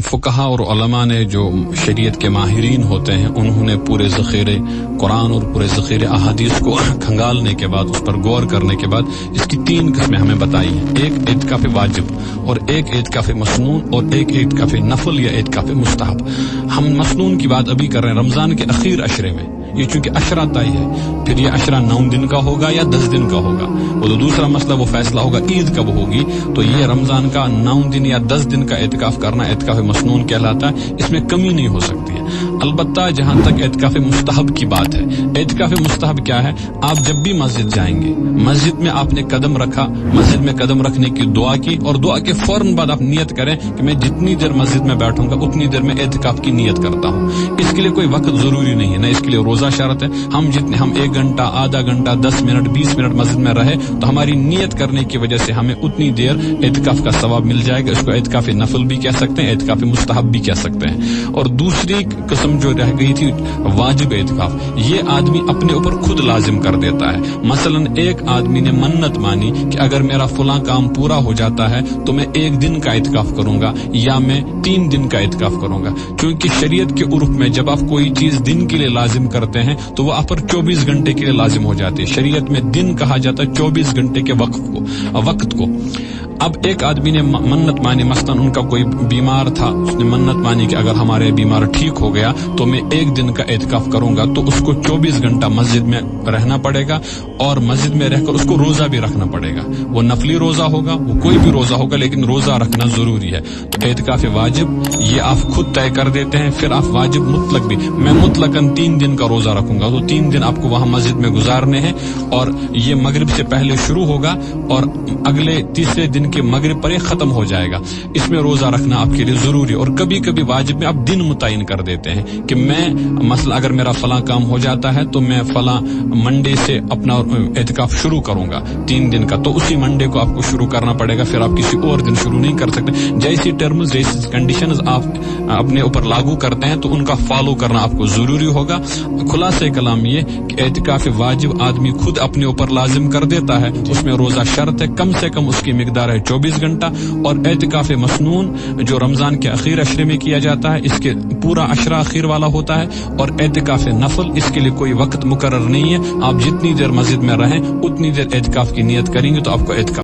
فقہا اور علماء نے جو شریعت کے ماہرین ہوتے ہیں انہوں نے پورے ذخیرے قرآن اور پورے ذخیرے احادیث کو کھنگالنے کے بعد اس پر غور کرنے کے بعد اس کی 3 قسمیں ہمیں بتائی ہیں. ایک اعتکاف واجب اور ایک اعتکاف مسنون اور ایک اعتکاف نفل یا اعتکاف مستحب. ہم مسنون کی بات ابھی کر رہے ہیں رمضان کے اخیر عشرے میں. یہ چونکہ عشرہ طے ہے پھر یہ عشرہ 9 دن کا ہوگا یا 10 دن کا ہوگا وہ تو دوسرا مسئلہ وہ فیصلہ ہوگا عید کب ہوگی. تو یہ رمضان کا 9 دن یا 10 دن کا اعتکاف کرنا اعتکاف مسنون کہلاتا ہے. اس میں کمی نہیں ہو سکتی ہے. البتہ جہاں تک اعتکاف مستحب کی بات ہے, اعتکاف مستحب کیا ہے؟ آپ جب بھی مسجد جائیں گے, مسجد میں آپ نے قدم رکھا, مسجد میں قدم رکھنے کی دعا کی اور دعا کے فوراً بعد آپ نیت کریں کہ میں جتنی دیر مسجد میں بیٹھوں گا اتنی دیر میں اعتکاف کی نیت کرتا ہوں. اس کے لیے کوئی وقت ضروری نہیں ہے, نہ اس کے لیے روزہ شرط ہے. ہم 1 گھنٹہ, آدھا گھنٹہ, 10 منٹ, 20 منٹ مسجد میں رہے تو ہماری نیت کرنے کی وجہ سے ہمیں اتنی دیر اعتکاف کا ثواب مل جائے گا. اس کو اعتکاف نفل بھی کہہ سکتے ہیں, اعتکاف مستحب بھی کہہ سکتے ہیں. اور دوسری قسم جو رہ گئی تھی واجب اعتکاف, یہ آدمی اپنے اوپر خود لازم کر دیتا ہے. مثلا ایک آدمی نے منت مانی کہ اگر میرا فلاں کام پورا ہو جاتا ہے تو میں 1 دن کا اعتکاف کروں گا یا میں 3 دن کا اعتکاف کروں گا. کیونکہ شریعت کے عرف میں جب آپ کوئی چیز دن کے لیے لازم کرتے ہیں تو وہ آپ پر 24 گھنٹے کے لیے لازم ہو جاتی ہے. شریعت میں دن کہا جاتا ہے 24 گھنٹے کے وقت کو. اب ایک آدمی نے منت مانی, مثلا ان کا کوئی بیمار تھا, اس نے منت مانی کہ اگر ہمارے بیمار ٹھیک ہو گیا تو میں 1 دن کا اعتکاف کروں گا. تو اس کو 24 گھنٹہ مسجد میں رہنا پڑے گا اور مسجد میں رہ کر اس کو روزہ بھی رکھنا پڑے گا. وہ نفلی روزہ ہوگا, وہ کوئی بھی روزہ ہوگا, لیکن روزہ رکھنا ضروری ہے. تو اعتکاف واجب یہ آپ خود طے کر دیتے ہیں. پھر آپ واجب مطلق بھی, میں مطلقاً 3 دن کا روزہ رکھوں گا, تو 3 دن آپ کو وہاں مسجد میں گزارنے ہیں اور یہ مغرب سے پہلے شروع ہوگا اور اگلے تیسرے دن کے مغرب پر ختم ہو جائے گا. اس میں روزہ رکھنا آپ کے لیے ضروری. اور کبھی کبھی واجب میں آپ دن متعین کر دیتے ہیں کہ میں مثلا اگر میرا فلاں کام ہو جاتا ہے تو میں فلاں منڈے سے اپنا اعتکاف شروع کروں گا 3 دن کا, تو اسی منڈے کو آپ کو شروع کرنا پڑے گا. پھر آپ کسی اور دن شروع نہیں کر سکتے. جیسی ٹرمز جیسی کنڈیشنز آپ اپنے اوپر لاگو کرتے ہیں تو ان کا فالو کرنا آپ کو ضروری ہوگا. خلاصہ کلام یہ کہ اعتکاف واجب آدمی خود اپنے اوپر لازم کر دیتا ہے. اس میں روزہ شرط ہے, کم سے کم اس کی مقدار ہے 24 گھنٹہ. اور اعتکاف مسنون جو رمضان کے اخیر عشرے میں کیا جاتا ہے, اس کے پورا عشرہ اخیر والا ہوتا ہے. اور اعتکاف نفل, اس کے لیے کوئی وقت مقرر نہیں ہے. آپ جتنی دیر مسجد میں رہیں اتنی دیر اعتکاف کی نیت کریں گے تو آپ کو اعتکاف